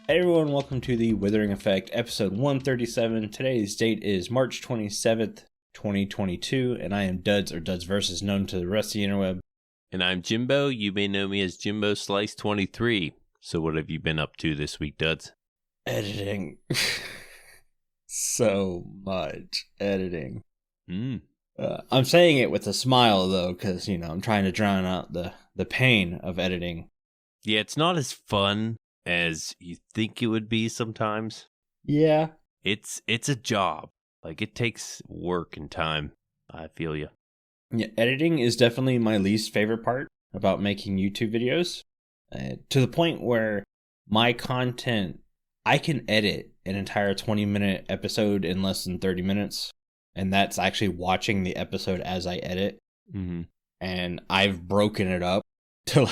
Hey everyone, welcome to the Withering Effect, episode 137. Today's date is March 27th, 2022, and I am Duds, or Duds Versus, known to the rest of the interweb. And I'm Jimbo. You may know me as Jimbo Slice 23. So what have you been up to this week, Duds? Editing. So much editing. I'm saying it with a smile, though, because, I'm trying to drown out the pain of editing. Yeah, it's not as fun as you think it would be sometimes. Yeah. It's a job. Like, it takes work and time. I feel you. Yeah, editing is definitely my least favorite part about making YouTube videos. To the point where my content, I can edit an entire 20-minute episode in less than 30 minutes. And that's actually watching the episode as I edit. Mm-hmm. And I've broken it up to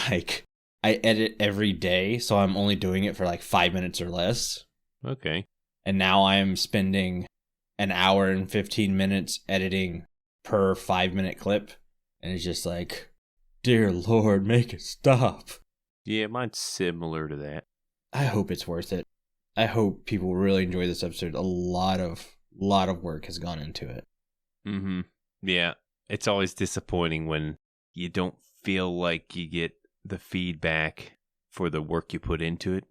I edit every day, so I'm only doing it for 5 minutes or less. Okay. And now I'm spending an hour and 15 minutes editing per 5-minute clip. And it's just dear Lord, make it stop. Yeah, mine's similar to that. I hope it's worth it. I hope people really enjoy this episode. A lot of work has gone into it. Mm-hmm. Yeah, it's always disappointing when you don't feel like you get the feedback for the work you put into it.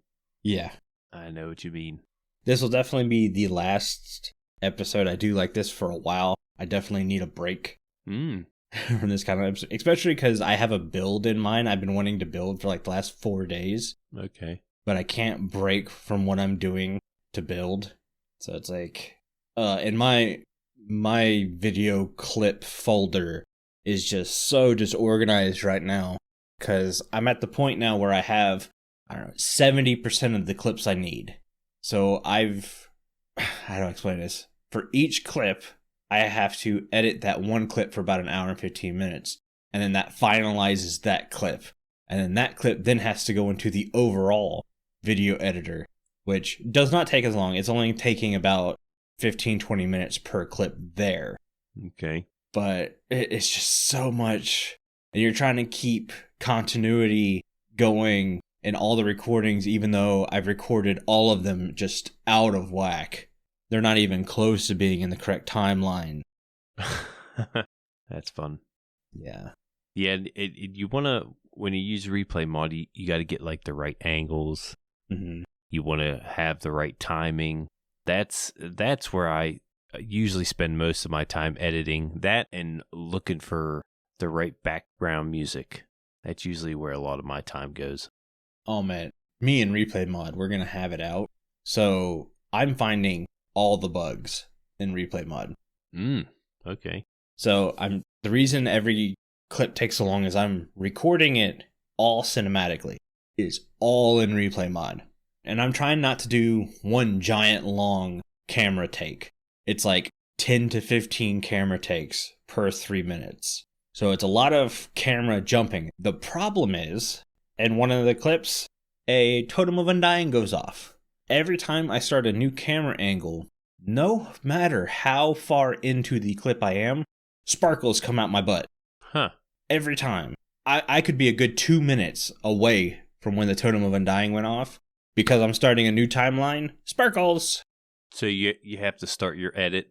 Yeah. I know what you mean. This will definitely be the last episode I do like this for a while. I definitely need a break from this kind of episode, especially because I have a build in mind. I've been wanting to build for the last 4 days. Okay. But I can't break from what I'm doing to build. So it's in my video clip folder is just so disorganized right now. Because I'm at the point now where I have, 70% of the clips I need. So how do I explain this? For each clip, I have to edit that one clip for about an hour and 15 minutes. And then that finalizes that clip. And then that clip then has to go into the overall video editor, which does not take as long. It's only taking about 15-20 minutes per clip there. Okay. But it's just so much. And you're trying to keep continuity going in all the recordings, even though I've recorded all of them just out of whack. They're not even close to being in the correct timeline. That's fun. Yeah. Yeah, you want to, when you use replay mod, you got to get the right angles. Mm-hmm. You want to have the right timing. That's where I usually spend most of my time editing. That and looking for the right background music. That's usually where a lot of my time goes. Oh man, me and replay mod, we're gonna have it out. So I'm finding all the bugs in replay mod. Okay. So the reason every clip takes so long is I'm recording it all cinematically. It's all in replay mod. And I'm trying not to do one giant long camera take. It's 10 to 15 camera takes per 3 minutes. So it's a lot of camera jumping. The problem is, in one of the clips, a totem of undying goes off. Every time I start a new camera angle, no matter how far into the clip I am, sparkles come out my butt. Huh. Every time. I could be a good 2 minutes away from when the totem of undying went off. Because I'm starting a new timeline, sparkles. So you have to start your edit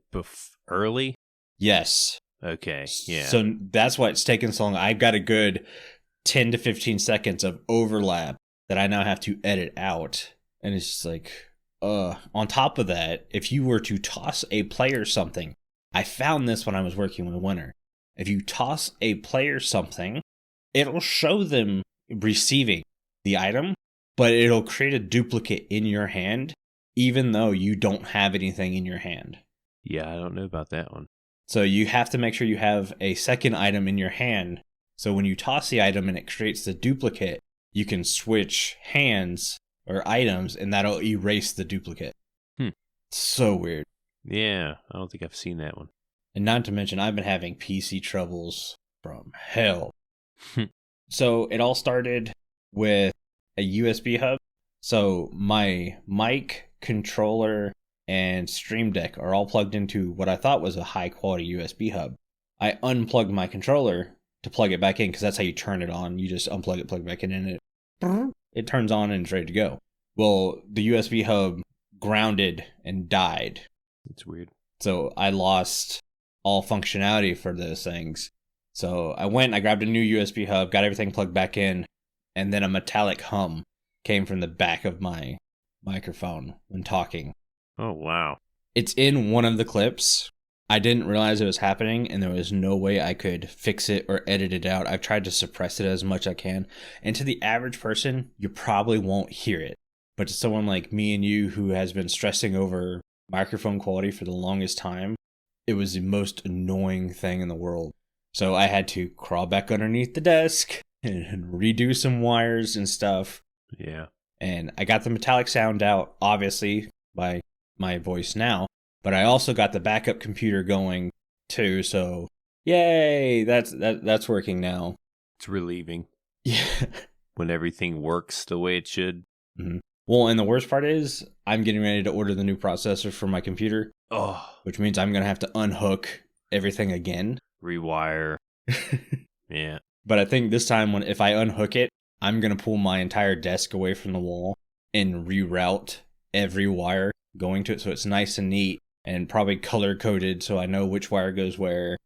early? Yes. Okay, yeah. So that's why it's taken so long. I've got a good 10 to 15 seconds of overlap that I now have to edit out. And it's just on top of that, if you were to toss a player something, I found this when I was working with Winter. If you toss a player something, it'll show them receiving the item, but it'll create a duplicate in your hand, even though you don't have anything in your hand. Yeah, I don't know about that one. So you have to make sure you have a second item in your hand. So when you toss the item and it creates the duplicate, you can switch hands or items and that'll erase the duplicate. So weird. Yeah, I don't think I've seen that one. And not to mention, I've been having PC troubles from hell. So it all started with a USB hub. So my mic, controller, and Stream Deck are all plugged into what I thought was a high quality USB hub. I unplugged my controller to plug it back in because that's how you turn it on. You just unplug it, plug it back in, and it turns on and it's ready to go. Well, the USB hub grounded and died. It's weird. So I lost all functionality for those things. So I went, I grabbed a new USB hub, got everything plugged back in, and then a metallic hum came from the back of my microphone when talking. Oh, wow. It's in one of the clips. I didn't realize it was happening, and there was no way I could fix it or edit it out. I've tried to suppress it as much as I can. And to the average person, you probably won't hear it. But to someone like me and you who has been stressing over microphone quality for the longest time, it was the most annoying thing in the world. So I had to crawl back underneath the desk and redo some wires and stuff. Yeah. And I got the metallic sound out, obviously, by my voice now. But I also got the backup computer going too, so yay! That's working now. It's relieving. Yeah. When everything works the way it should. Mm-hmm. Well, and the worst part is I'm getting ready to order the new processor for my computer. Oh. Which means I'm gonna have to unhook everything again. Rewire. Yeah. But I think this time if I unhook it, I'm gonna pull my entire desk away from the wall and reroute every wire going to it, so it's nice and neat. And probably color-coded so I know which wire goes where.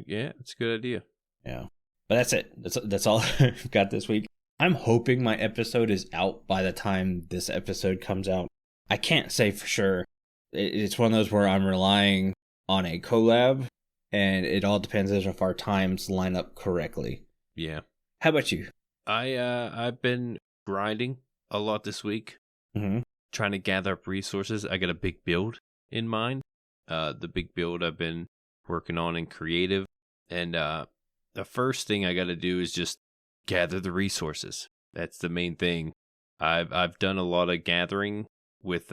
Yeah, it's a good idea. Yeah. But that's it. That's all I've got this week. I'm hoping my episode is out by the time this episode comes out. I can't say for sure. It's one of those where I'm relying on a collab, and it all depends if our times line up correctly. Yeah. How about you? I've been grinding a lot this week. Mm-hmm. Trying to gather up resources. I got a big build in mind. The big build I've been working on in creative, and the first thing I got to do is just gather the resources. That's the main thing. I've done a lot of gathering with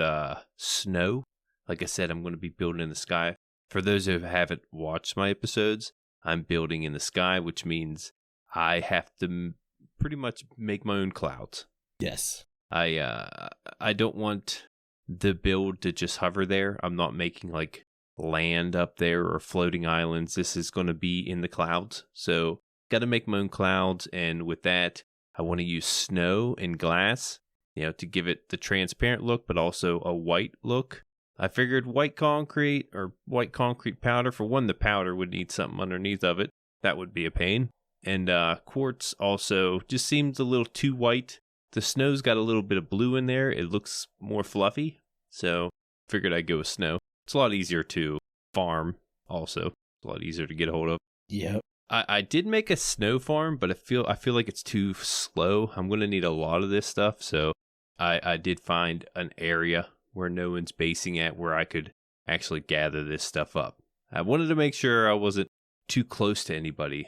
snow. Like I said, I'm going to be building in the sky. For those who haven't watched my episodes, I'm building in the sky, which means I have to pretty much make my own clouds. Yes. I don't want the build to just hover there. I'm not making like land up there or floating islands. This is going to be in the clouds. So got to make my own clouds. And with that, I want to use snow and glass, to give it the transparent look, but also a white look. I figured white concrete or white concrete powder. For one, the powder would need something underneath of it. That would be a pain. And quartz also just seems a little too white. The snow's got a little bit of blue in there. It looks more fluffy. So figured I'd go with snow. It's a lot easier to farm also. It's a lot easier to get a hold of. Yep. I did make a snow farm, but I feel like it's too slow. I'm going to need a lot of this stuff. So I did find an area where no one's basing at where I could actually gather this stuff up. I wanted to make sure I wasn't too close to anybody.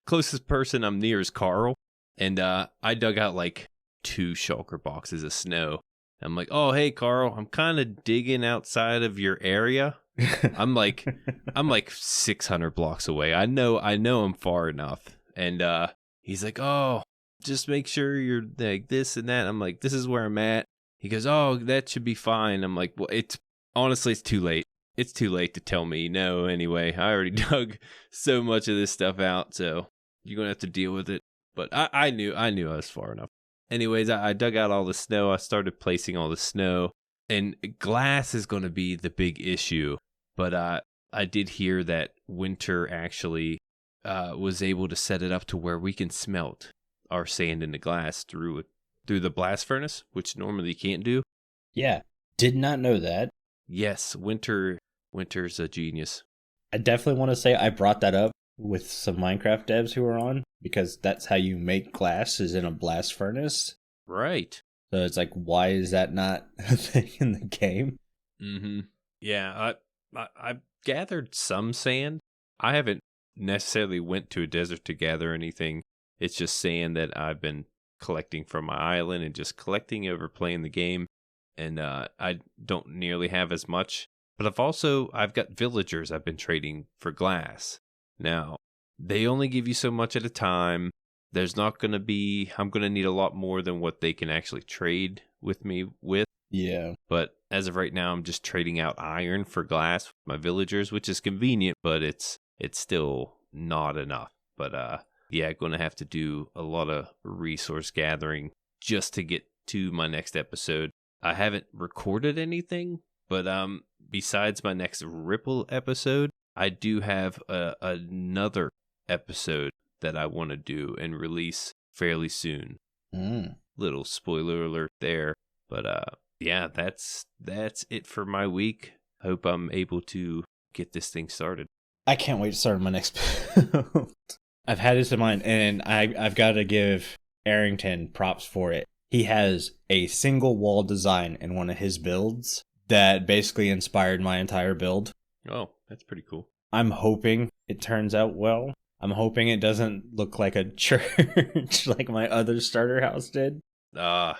Closest person I'm near is Carl. And I dug out like 2 shulker boxes of snow. I'm like, oh, hey, Carl, I'm kind of digging outside of your area. I'm like 600 blocks away. I know I'm far enough. And he's like, oh, just make sure you're like this and that. I'm like, this is where I'm at. He goes, oh, that should be fine. I'm like, well, it's too late. It's too late to tell me no anyway. I already dug so much of this stuff out, so you're going to have to deal with it. But I knew I was far enough. Anyways, I dug out all the snow. I started placing all the snow. And glass is going to be the big issue. But I did hear that Winter actually was able to set it up to where we can smelt our sand into glass through the blast furnace, which normally you can't do. Yeah, did not know that. Yes, Winter's a genius. I definitely want to say I brought that up with some Minecraft devs who are on, because that's how you make glass, is in a blast furnace. Right. So it's like, why is that not a thing in the game? Mm-hmm. Yeah, I gathered some sand. I haven't necessarily went to a desert to gather anything. It's just sand that I've been collecting from my island and just collecting over playing the game. And I don't nearly have as much. But I've got villagers I've been trading for glass. Now, they only give you so much at a time. I'm going to need a lot more than what they can actually trade with me with. Yeah. But as of right now, I'm just trading out iron for glass with my villagers, which is convenient, but it's still not enough. But yeah, going to have to do a lot of resource gathering just to get to my next episode. I haven't recorded anything, but besides my next Ripple episode, I do have another episode that I want to do and release fairly soon. Little spoiler alert there, but yeah, that's it for my week. Hope I'm able to get this thing started. I can't wait to start my next build. I've had this in mind, and I've got to give Arrington props for it. He has a single wall design in one of his builds that basically inspired my entire build. Oh, that's pretty cool. I'm hoping it turns out well. I'm hoping it doesn't look like a church like my other starter house did. Yeah.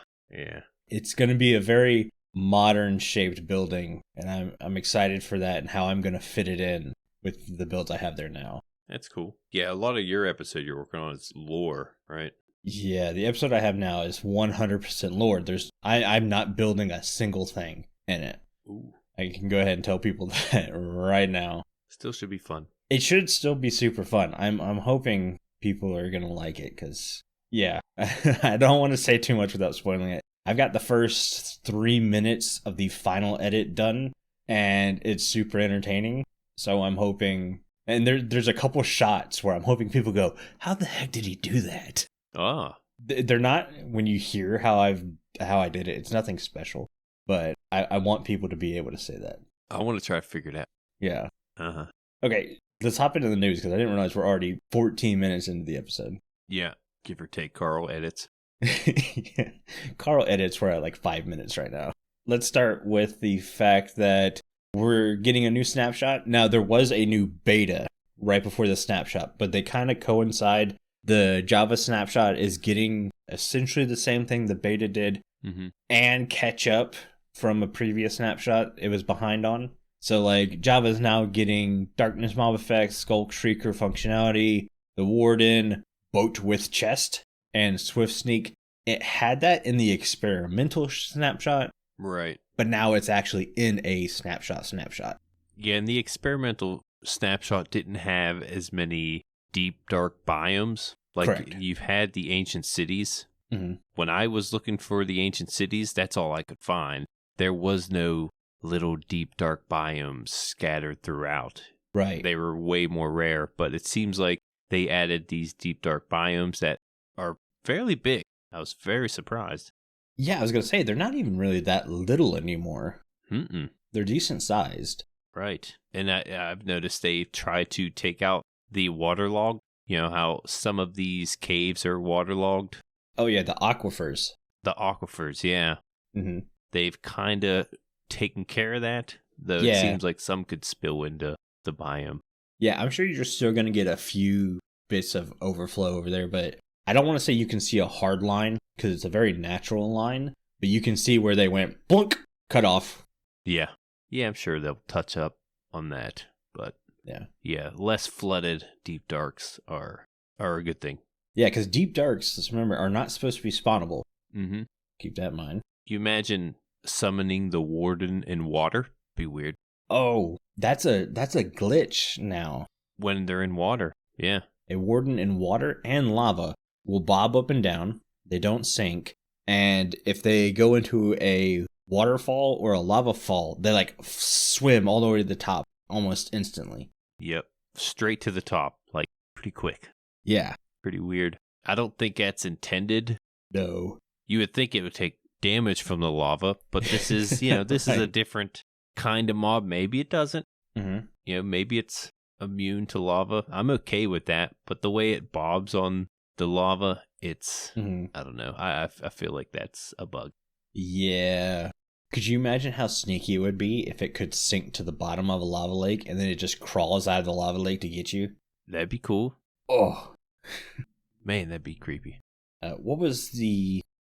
It's going to be a very modern shaped building, and I'm excited for that and how I'm going to fit it in with the builds I have there now. That's cool. Yeah, a lot of your episode you're working on is lore, right? Yeah, the episode I have now is 100% lore. I'm not building a single thing in it. Ooh. I can go ahead and tell people that right now. Still should be fun. It should still be super fun. I'm hoping people are going to like it because, yeah, I don't want to say too much without spoiling it. I've got the first 3 minutes of the final edit done, and it's super entertaining. So I'm hoping, and there's a couple shots where I'm hoping people go, how the heck did he do that? Ah. They're not, when you hear how I did it, it's nothing special. But I want people to be able to say that. I want to try to figure it out. Yeah. Uh-huh. Okay, let's hop into the news because I didn't realize we're already 14 minutes into the episode. Yeah, give or take. Carl edits. Yeah. Carl edits. We're at like 5 minutes right now. Let's start with the fact that we're getting a new snapshot. Now, there was a new beta right before the snapshot, but they kind of coincide. The Java Snapshot is getting essentially the same thing the beta did and catch up from a previous snapshot it was behind on. So, like, Java is now getting Darkness Mob Effects, Sculk Shrieker functionality, the Warden, Boat with Chest, and Swift Sneak. It had that in the experimental snapshot. Right. But now it's actually in a snapshot. Yeah, and the experimental snapshot didn't have as many deep, dark biomes. Like, correct. You've had the ancient cities. Mm-hmm. When I was looking for the ancient cities, that's all I could find. There was no little deep, dark biomes scattered throughout. Right. They were way more rare, but it seems like they added these deep, dark biomes that are fairly big. I was very surprised. Yeah, I was going to say, they're not even really that little anymore. They're decent sized. Right. And I've noticed they try to take out the waterlog. You know how some of these caves are waterlogged? Oh, yeah, the aquifers. The aquifers, yeah. Mm-hmm. They've kind of taken care of that, though Yeah. It seems like some could spill into the biome. Yeah, I'm sure you're still going to get a few bits of overflow over there, but I don't want to say you can see a hard line because it's a very natural line, but you can see where they went blunk, cut off. Yeah. Yeah, I'm sure they'll touch up on that, but yeah, less flooded deep darks are a good thing. Yeah, because deep darks, just remember, are not supposed to be spawnable. Mm-hmm. Keep that in mind. You imagine summoning the Warden in water? Be weird. Oh, that's a glitch now. When they're in water, yeah. A Warden in water and lava will bob up and down. They don't sink. And if they go into a waterfall or a lava fall, they like swim all the way to the top almost instantly. Yep. Straight to the top, like pretty quick. Yeah. Pretty weird. I don't think that's intended. No. You would think it would take damage from the lava, but this is, this is a different kind of mob. Maybe it doesn't. Mm-hmm. Maybe it's immune to lava. I'm okay with that, but the way it bobs on the lava, it's, I don't know. I feel like that's a bug. Yeah. Could you imagine how sneaky it would be if it could sink to the bottom of a lava lake and then it just crawls out of the lava lake to get you? That'd be cool. Oh. Man, that'd be creepy. What was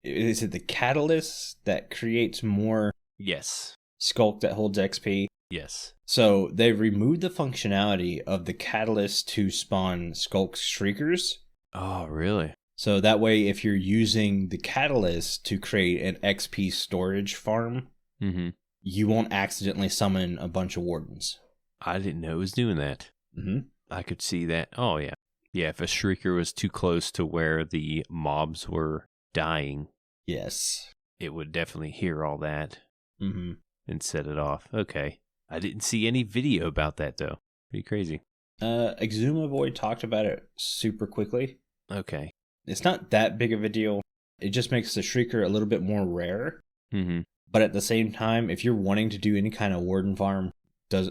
is it the catalyst that creates more Yes. Sculk that holds XP? Yes. So they've removed the functionality of the catalyst to spawn Sculk Shriekers. Oh, really? So that way, if you're using the catalyst to create an XP storage farm, you won't accidentally summon a bunch of Wardens. I didn't know it was doing that. I could see that. Oh, yeah. Yeah, if a Shrieker was too close to where the mobs were dying, yes, it would definitely hear all that Mm-hmm. and set it off. Okay. I didn't see any video about that, though. Pretty crazy. Exuma Void talked about it super quickly. Okay. It's not that big of a deal. It just makes the Shrieker a little bit more rare. Mm-hmm. But at the same time, if you're wanting to do any kind of Warden farm,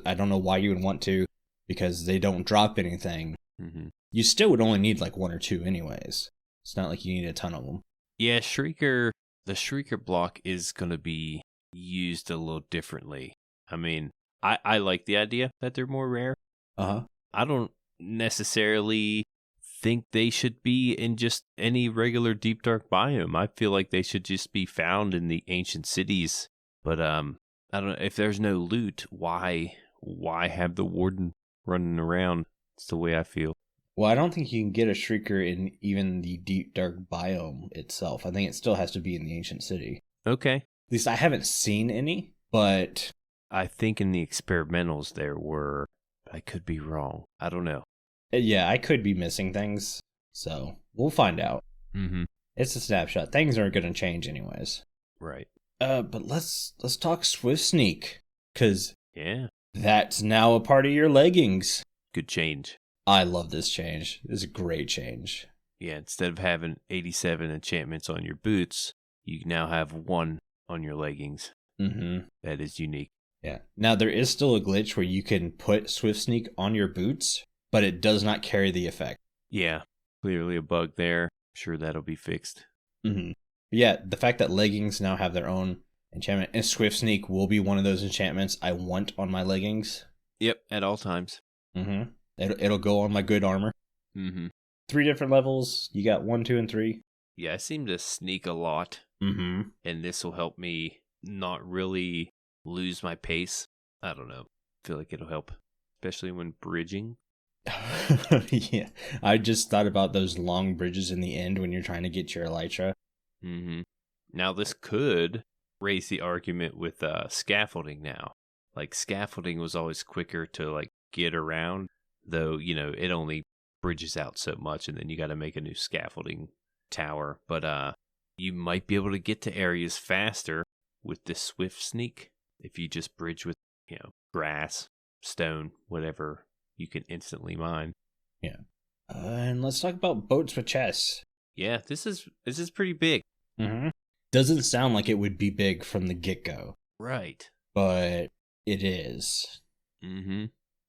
I don't know why you would want to, because they don't drop anything. Mm-hmm. You still would only need like 1 or 2 anyways. It's not like you need a ton of them. Yeah, Shrieker, the Shrieker block is going to be used a little differently. I mean, I like the idea that they're more rare. Uh-huh. I don't necessarily think they should be in just any regular deep dark biome. I feel like they should just be found in the ancient cities. But I don't know, if there's no loot, why have the Warden running around? It's the way I feel. Well, I don't think you can get a Shrieker in even the deep dark biome itself. I think it still has to be in the ancient city. Okay. At least I haven't seen any, but I think in the experimentals there were, but I could be wrong. I don't know. yeah, I could be missing things. So we'll find out. Mm-hmm. It's a snapshot. Things aren't going to change anyways. Right. But let's talk Swift Sneak, because Yeah. that's now a part of your leggings. Good change. I love this change. This is a great change. Yeah, instead of having 87 enchantments on your boots, you now have 1 on your leggings. Mm-hmm. That is unique. Yeah. Now, there is still a glitch where you can put Swift Sneak on your boots, but it does not carry the effect. Yeah, clearly a bug there. Sure, that'll be fixed. Mm-hmm. Yeah, the fact that leggings now have their own enchantment, and Swift Sneak will be one of those enchantments I want on my leggings. Yep, at all times. Mm-hmm. It'll go on my good armor. Mm-hmm. 3 different levels. You got 1, 2, and 3. Yeah, I seem to sneak a lot, Mm-hmm. and this will help me not really lose my pace. I don't know. I feel like it'll help, especially when bridging. Yeah, I just thought about those long bridges in the end when you're trying to get your elytra. Mm-hmm. Now, this could raise the argument with scaffolding now. Like, scaffolding was always quicker to, like, get around, though, you know, it only bridges out so much, and then you got to make a new scaffolding tower. But you might be able to get to areas faster with this Swift Sneak if you just bridge with, you know, grass, stone, whatever you can instantly mine. Yeah. And let's talk about boats with chests. Yeah, this is pretty big. Mm-hmm. Doesn't sound like it would be big from the get-go. Right. But it is. Mm-hmm.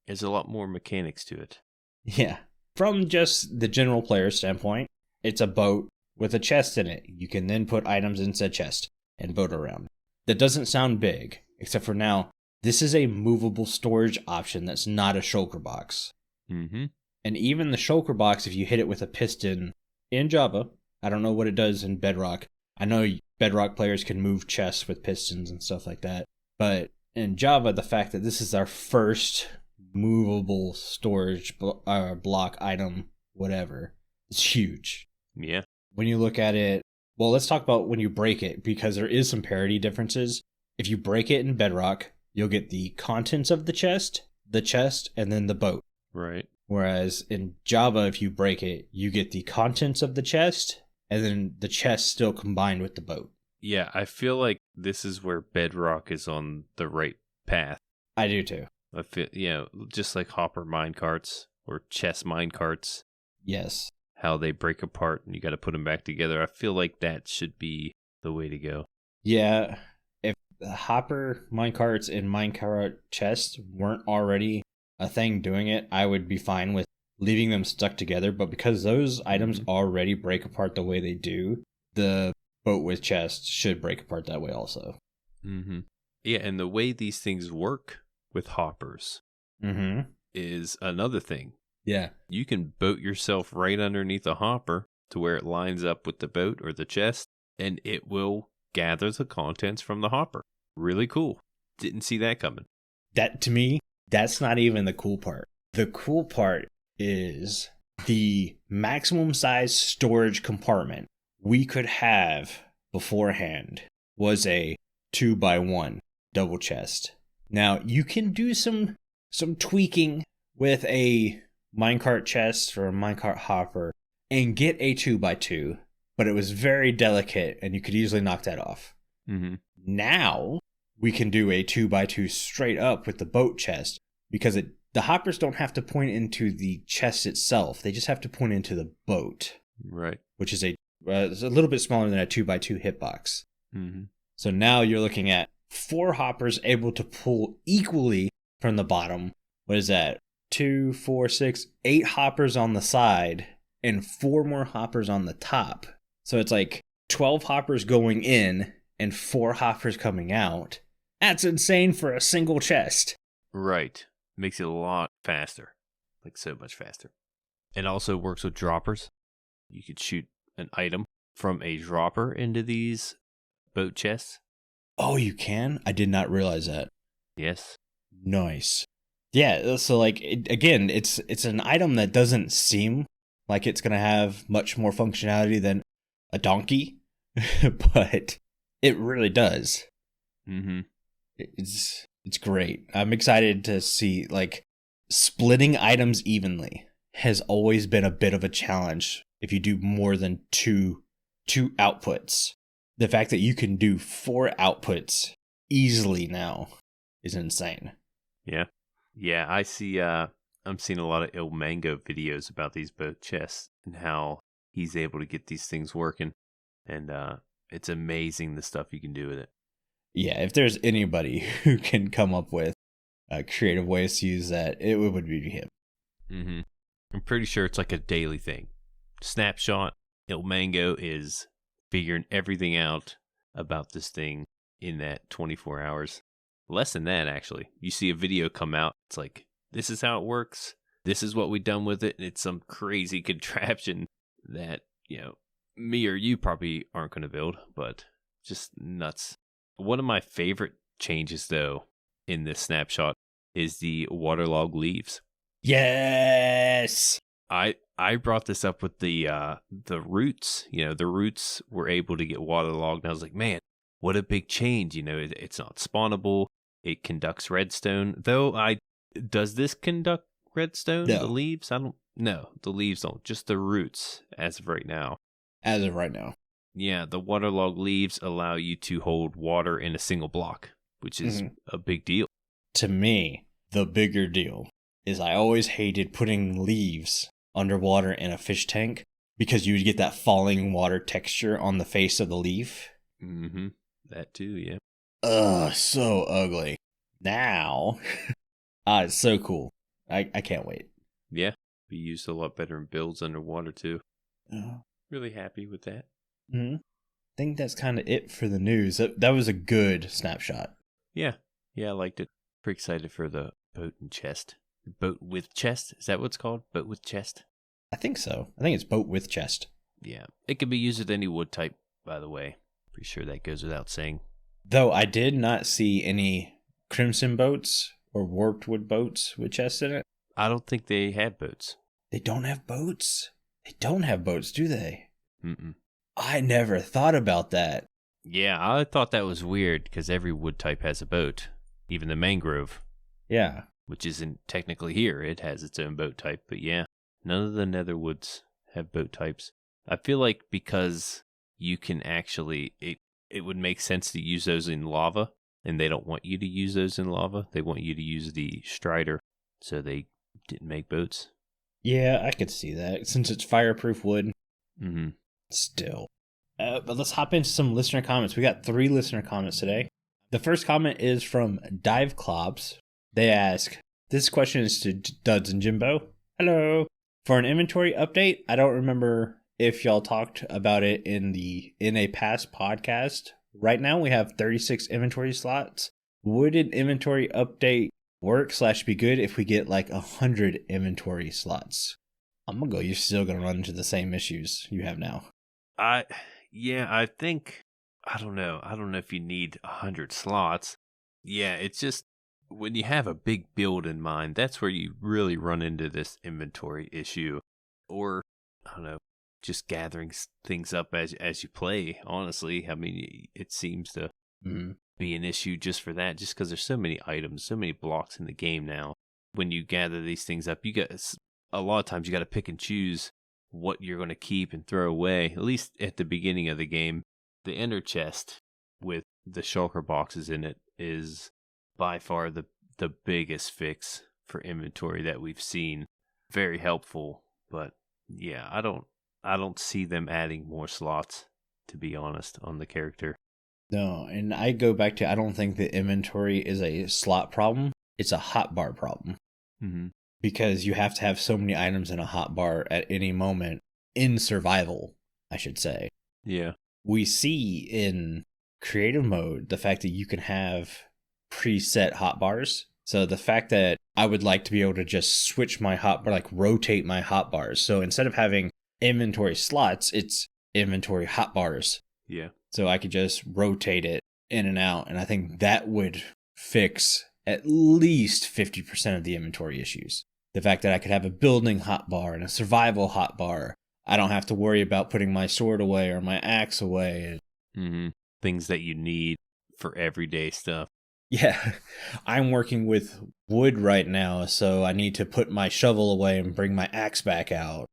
There's a lot more mechanics to it. Yeah. From just the general player standpoint, it's a boat with a chest in it. You can then put items in said chest and boat around. That doesn't sound big, except for now, this is a movable storage option that's not a shulker box. Mm-hmm. And even the shulker box, if you hit it with a piston in Java, I don't know what it does in Bedrock. I know Bedrock players can move chests with pistons and stuff like that. But in Java, the fact that this is our first movable storage block item, whatever, it's huge. Yeah. When you look at it, well, let's talk about when you break it, because there is some parity differences. If you break it in Bedrock, you'll get the contents of the chest, and then the boat. Right. Whereas in Java, if you break it, you get the contents of the chest, and then the chest still combined with the boat. Yeah, I feel like this is where Bedrock is on the right path. I do too. I feel, you know, just like Hopper minecarts or chest minecarts, Yes. how they break apart and you got to put them back together. I feel like that should be the way to go. Yeah. If the Hopper minecarts and minecart chests weren't already a thing doing it, I would be fine with leaving them stuck together. But because those items already break apart the way they do, the boat with chest should break apart that way also. Mm-hmm. Yeah, and the way these things work with hoppers is another thing. Yeah. You can boat yourself right underneath a hopper to where it lines up with the boat or the chest, and it will gather the contents from the hopper. Really cool. Didn't see that coming. That, to me, that's not even the cool part. The cool part is the maximum size storage compartment we could have beforehand was a 2x1 double chest. Now, you can do some tweaking with a minecart chest or a minecart hopper and get a 2x2, but it was very delicate and you could easily knock that off. Mm-hmm. Now we can do a 2x2 straight up with the boat chest because the hoppers don't have to point into the chest itself. They just have to point into the boat. Right. Which is it's a little bit smaller than a 2x2 hitbox. Mm-hmm. So now you're looking at 4 hoppers able to pull equally from the bottom. What is that? 2, 4, 6, 8 hoppers on the side and 4 more hoppers on the top. So it's like 12 hoppers going in and 4 hoppers coming out. That's insane for a single chest. Right. Makes it a lot faster. Like so much faster. It also works with droppers. You could shoot an item from a dropper into these boat chests. Oh, you can? I did not realize that. Yes. Nice. Yeah, so like again, it's an item that doesn't seem like it's going to have much more functionality than a donkey, but it really does. Mm-hmm. It's great. I'm excited to see, like, splitting items evenly has always been a bit of a challenge if you do more than two outputs. The fact that you can do 4 outputs easily now is insane. Yeah. Yeah, I see I'm seeing a lot of Il Mango videos about these boat chests and how he's able to get these things working. And it's amazing the stuff you can do with it. Yeah, if there's anybody who can come up with creative ways to use that, it would be him. Mm-hmm. I'm pretty sure it's like a daily thing. Snapshot, Il Mango is figuring everything out about this thing in that 24 hours. Less than that, actually. You see a video come out, it's like, this is how it works. This is what we've done with it. And it's some crazy contraption that, me or you probably aren't going to build, but just nuts. One of my favorite changes, though, in this snapshot is the waterlogged leaves. Yes! I brought this up with the roots. The roots were able to get waterlogged. And I was like, man, what a big change. It's not spawnable. It conducts redstone. Though does this conduct redstone? No. The leaves? No, the leaves don't. Just the roots as of right now. As of right now. Yeah, the waterlogged leaves allow you to hold water in a single block, which is a big deal. To me, the bigger deal is I always hated putting leaves underwater in a fish tank because you would get that falling water texture on the face of the leaf. Mm-hmm. That too, yeah. Ugh, so ugly. Now, it's so cool. I can't wait. Yeah, be used a lot better in builds underwater too. Really happy with that. Mm-hmm. I think that's kind of it for the news. That was a good snapshot. Yeah, I liked it. Pretty excited for the boat and chest. Boat with chest? Is that what it's called? Boat with chest? I think so. I think it's boat with chest. Yeah, it can be used with any wood type, by the way. Pretty sure that goes without saying. Though I did not see any crimson boats or warped wood boats with chests in it. I don't think they have boats. They don't have boats? They don't have boats, do they? Mm-mm. I never thought about that. Yeah, I thought that was weird because every wood type has a boat. Even the mangrove. Yeah. Which isn't technically here. It has its own boat type. But yeah, none of the nether woods have boat types. I feel like because you can actually... It would make sense to use those in lava. And they don't want you to use those in lava. They want you to use the strider. So they didn't make boats. Yeah, I could see that. Since it's fireproof wood. Mm-hmm. Still. But let's hop into some listener comments. We got 3 listener comments today. The first comment is from DiveClops. They ask, this question is to DuDs and Jimbo. Hello. For an inventory update, I don't remember if y'all talked about it in a past podcast. Right now we have 36 inventory slots. Would an inventory update work / be good if we get like 100 inventory slots? I'm gonna go, you're still gonna run into the same issues you have now. I think, I don't know if you need 100 slots. Yeah, it's just, when you have a big build in mind, that's where you really run into this inventory issue. Or, I don't know, just gathering things up as you play, honestly. I mean, it seems to be an issue just for that, just because there's so many items, so many blocks in the game now. When you gather these things up, a lot of times you got to pick and choose what you're going to keep and throw away, at least at the beginning of the game. The ender chest with the shulker boxes in it is by far the biggest fix for inventory that we've seen. Very helpful, but yeah, I don't see them adding more slots, to be honest, on the character. No, and I go back to I don't think the inventory is a slot problem. It's a hotbar problem. Mm-hmm. Because you have to have so many items in a hotbar at any moment in survival, I should say. Yeah. We see in creative mode the fact that you can have preset hotbars. So the fact that I would like to be able to just switch my hotbar, like rotate my hotbars. So instead of having inventory slots, it's inventory hotbars. Yeah. So I could just rotate it in and out. And I think that would fix at least 50% of the inventory issues. The fact that I could have a building hotbar and a survival hotbar. I don't have to worry about putting my sword away or my axe away. Mm-hmm. Things that you need for everyday stuff. Yeah, I'm working with wood right now, so I need to put my shovel away and bring my axe back out.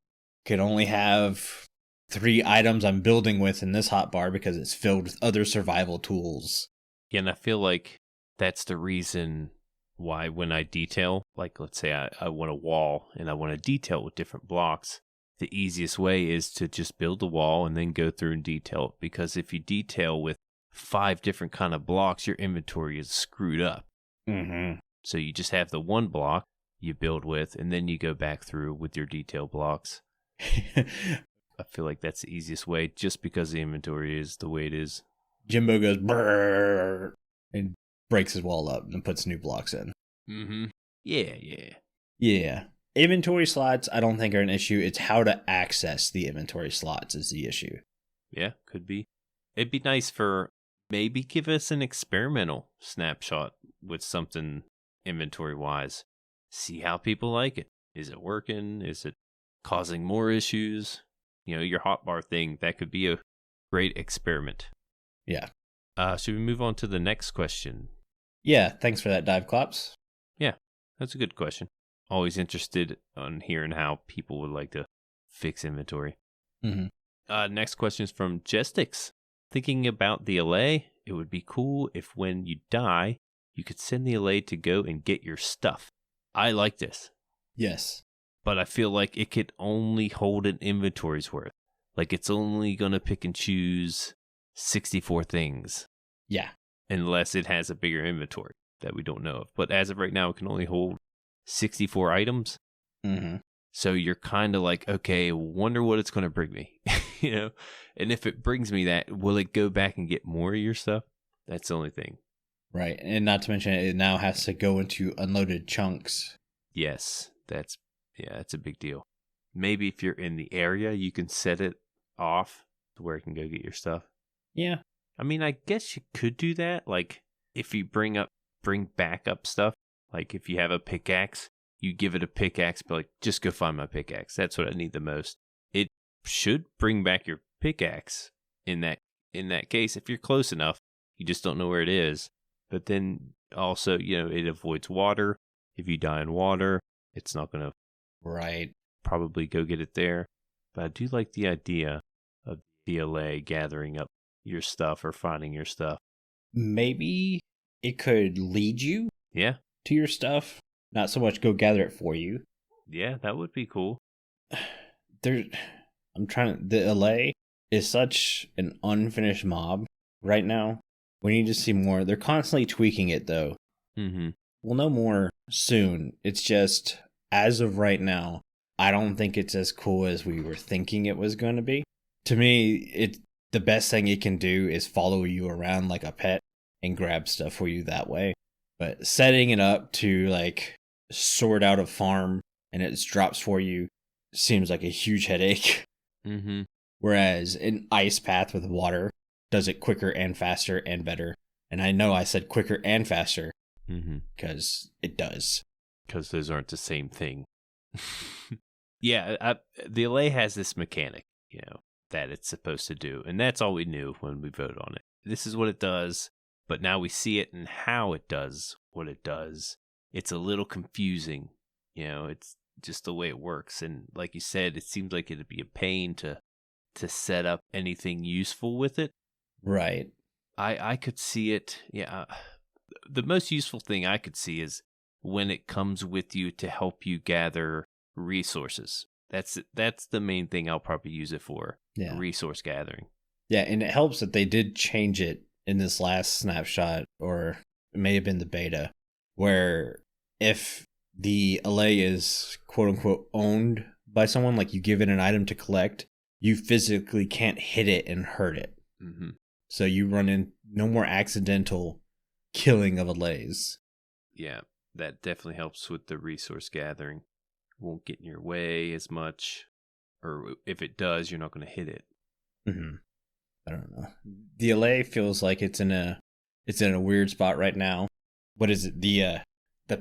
Can only have 3 items I'm building with in this hotbar because it's filled with other survival tools. Yeah, and I feel like that's the reason why when I detail, like let's say I want a wall and I want to detail with different blocks, the easiest way is to just build a wall and then go through and detail it. Because if you detail with 5 different kind of blocks, your inventory is screwed up. Mm-hmm. So you just have the one block you build with, and then you go back through with your detail blocks. I feel like that's the easiest way, just because the inventory is the way it is. Jimbo goes brrr and breaks his wall up and puts new blocks in. Mm-hmm. Yeah. Yeah. Inventory slots, I don't think are an issue. It's how to access the inventory slots is the issue. Yeah, could be. It'd be nice for maybe give us an experimental snapshot with something inventory-wise. See how people like it. Is it working? Is it causing more issues? You know, your hotbar thing, that could be a great experiment. Yeah. Should we move on to the next question? Yeah, thanks for that, DiveClops. Yeah, that's a good question. Always interested on hearing how people would like to fix inventory. Mm-hmm. Next question is from Jestix. Thinking about the Allay, it would be cool if when you die, you could send the Allay to go and get your stuff. I like this. Yes. But I feel like it could only hold an inventory's worth. Like it's only going to pick and choose 64 things. Yeah. Unless it has a bigger inventory that we don't know of. But as of right now, it can only hold 64 items. Mm-hmm. So you're kind of like, okay, wonder what it's going to bring me. You know? And if it brings me that, will it go back and get more of your stuff? That's the only thing. Right. And not to mention, it now has to go into unloaded chunks. Yes. That's a big deal. Maybe if you're in the area, you can set it off to where it can go get your stuff. Yeah. I mean, I guess you could do that. Like, if you bring back up stuff, like if you have a pickaxe, you give it a pickaxe, but like, just go find my pickaxe. That's what I need the most. It should bring back your pickaxe in that case. If you're close enough, you just don't know where it is. But then also, you know, it avoids water. If you die in water, it's not going to probably go get it there. But I do like the idea of the Allay gathering up your stuff or finding your stuff. Maybe it could lead you to your stuff. Not so much go gather it for you. Yeah, that would be cool. The Allay is such an unfinished mob right now. We need to see more. They're constantly tweaking it, though. Mm-hmm. We'll know more soon. It's just, as of right now, I don't think it's as cool as we were thinking it was going to be. To me, the best thing it can do is follow you around like a pet and grab stuff for you that way. But setting it up to, like, sort out a farm and it drops for you seems like a huge headache. Mm-hmm. Whereas an ice path with water does it quicker and faster and better. And I know I said quicker and faster because it does. Because those aren't the same thing. Yeah, the Allay has this mechanic, you know, that it's supposed to do. And that's all we knew when we voted on it. This is what it does. But now we see it and how it does what it does. It's a little confusing. You know, it's just the way it works. And like you said, it seems like it'd be a pain to set up anything useful with it. Right. I could see it. Yeah. The most useful thing I could see is when it comes with you to help you gather resources. That's the main thing I'll probably use it for. Yeah. Resource gathering. Yeah, and it helps that they did change it in this last snapshot, or it may have been the beta, where if the Allay is quote unquote owned by someone, like you give it an item to collect, you physically can't hit it and hurt it. Mm-hmm. So you run in no more accidental killing of Allays. Yeah, that definitely helps with the resource gathering. Won't get in your way as much, or if it does, you're not going to hit it. Mm-hmm. I don't know. The Allay feels like it's in a weird spot right now. What is it? The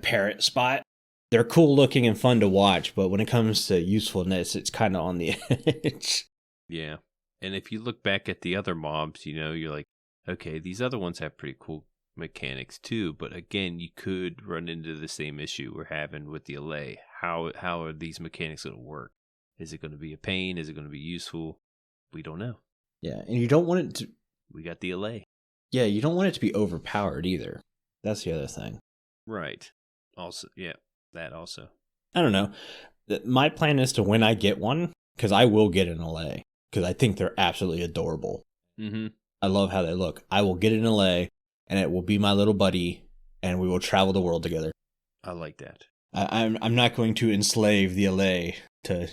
parrot spot? They're cool looking and fun to watch, but when it comes to usefulness, it's kind of on the edge. Yeah. And if you look back at the other mobs, you're like, okay, these other ones have pretty cool mechanics too, but again, you could run into the same issue we're having with the Allay. How are these mechanics going to work? Is it going to be a pain? Is it going to be useful? We don't know. Yeah, and you don't want it to... We got the Allay. Yeah, you don't want it to be overpowered either. That's the other thing. Right. Also, yeah, that also. I don't know. My plan is to, when I get one, because I will get an Allay, because I think they're absolutely adorable. Mm-hmm. I love how they look. I will get an Allay, and it will be my little buddy, and we will travel the world together. I like that. I'm not going to enslave the Allay to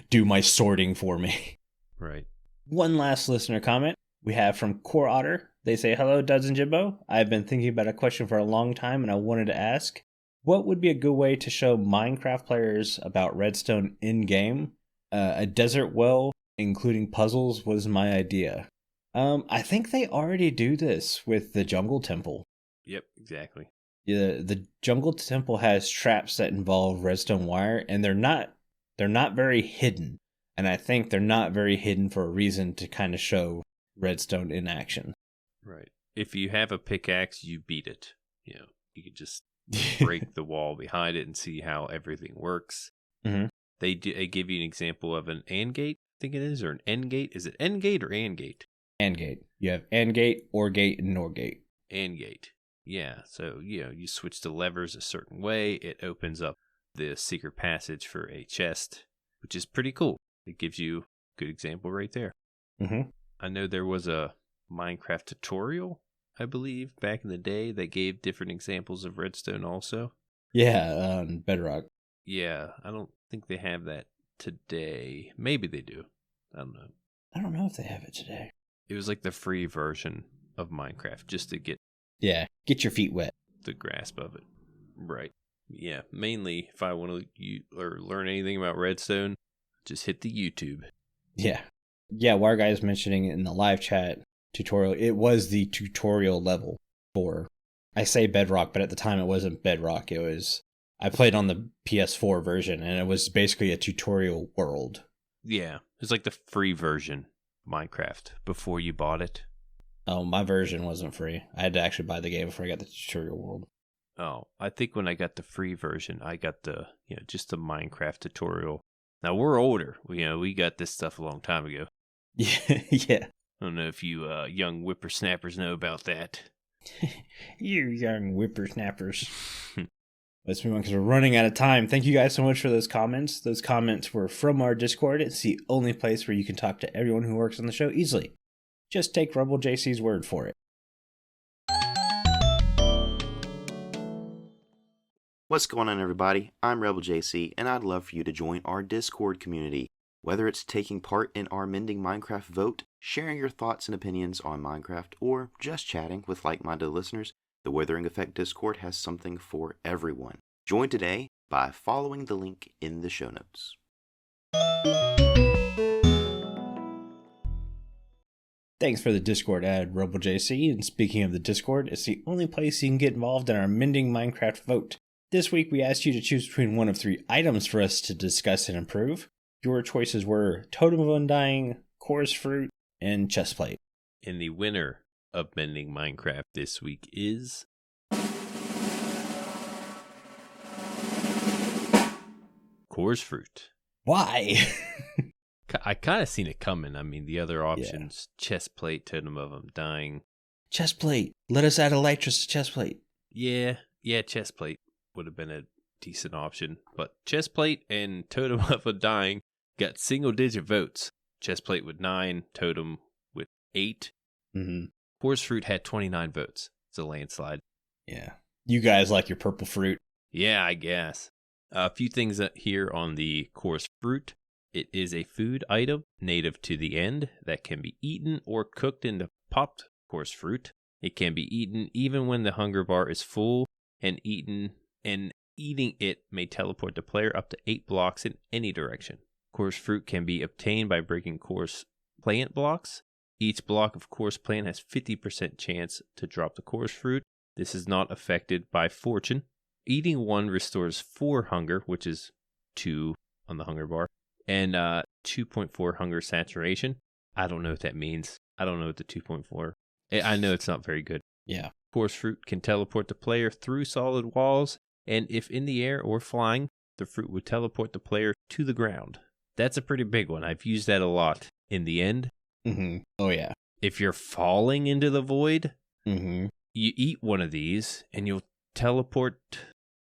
do my sorting for me. Right. One last listener comment we have from CoreOtter. They say, hello, DuDs and Jimbo. I've been thinking about a question for a long time, and I wanted to ask, what would be a good way to show Minecraft players about Redstone in-game? A desert well, including puzzles, was my idea. I think they already do this with the Jungle Temple. Yep, exactly. The Jungle Temple has traps that involve redstone wire, and they're not very hidden. And I think they're not very hidden for a reason to kind of show redstone in action. Right. If you have a pickaxe, you beat it. You could just break the wall behind it and see how everything works. Mm-hmm. They give you an example of an AND gate, I think it is, or an END gate. Is it END gate or AND gate? AND gate. You have AND gate, OR gate, and NOR gate. AND gate. Yeah. So, you switch the levers a certain way. It opens up the secret passage for a chest, which is pretty cool. It gives you a good example right there. Mm-hmm. I know there was a Minecraft tutorial, I believe, back in the day that gave different examples of redstone also. Yeah, Bedrock. Yeah, I don't think they have that today. Maybe they do. I don't know. I don't know if they have it today. It was like the free version of Minecraft, just to get get your feet wet. the grasp of it. Right. Yeah, mainly if I want to learn anything about redstone, just hit the YouTube. Yeah. Yeah, Wire Guy's mentioning in the live chat tutorial, it was the tutorial level for, I say Bedrock, but at the time it wasn't Bedrock. I played on the PS4 version, and it was basically a tutorial world. Yeah, it's like the free version of Minecraft before you bought it. Oh, my version wasn't free. I had to actually buy the game before I got the tutorial world. Oh, I think when I got the free version, I got just the Minecraft tutorial. Now we're older. We got this stuff a long time ago. Yeah. I don't know if you young whippersnappers know about that. You young whippersnappers. Let's move on because we're running out of time. Thank you guys so much for those comments. Those comments were from our Discord. It's the only place where you can talk to everyone who works on the show easily. Just take Rebel JC's word for it. What's going on, everybody? I'm Rebel JC, and I'd love for you to join our Discord community. Whether it's taking part in our Mending Minecraft vote, sharing your thoughts and opinions on Minecraft, or just chatting with like-minded listeners, the Withering Effect Discord has something for everyone. Join today by following the link in the show notes. Thanks for the Discord ad, Rebel JC. And speaking of the Discord, it's the only place you can get involved in our Mending Minecraft vote. This week, we asked you to choose between one of 3 items for us to discuss and improve. Your choices were Totem of Undying, Chorus Fruit, and Chestplate. And the winner of Mending Minecraft this week is... Chorus Fruit. Why? I kind of seen it coming. I mean, the other options, Chestplate, Totem of Undying. Chest plate. Let us add elytras to chest plate. Yeah, chest plate would have been a decent option. But chest plate and totem of undying got single-digit votes. Chest plate with 9, totem with 8. Mm-hmm. Coarse fruit had 29 votes. It's a landslide. Yeah. You guys like your purple fruit. Yeah, I guess. A few things here on the coarse fruit. It is a food item native to the end that can be eaten or cooked into popped coarse fruit. It can be eaten even when the hunger bar is full, and eating it may teleport the player up to 8 blocks in any direction. Coarse fruit can be obtained by breaking coarse plant blocks. Each block of coarse plant has 50% chance to drop the coarse fruit. This is not affected by fortune. Eating one restores 4 hunger, which is 2 on the hunger bar, and 2.4 hunger saturation. I don't know what that means. I don't know what the 2.4. I know it's not very good. Yeah. Coarse fruit can teleport the player through solid walls, and if in the air or flying, the fruit would teleport the player to the ground. That's a pretty big one. I've used that a lot in the end. Mm-hmm. Oh, yeah. If you're falling into the void, Mm-hmm. you eat one of these, and you'll teleport,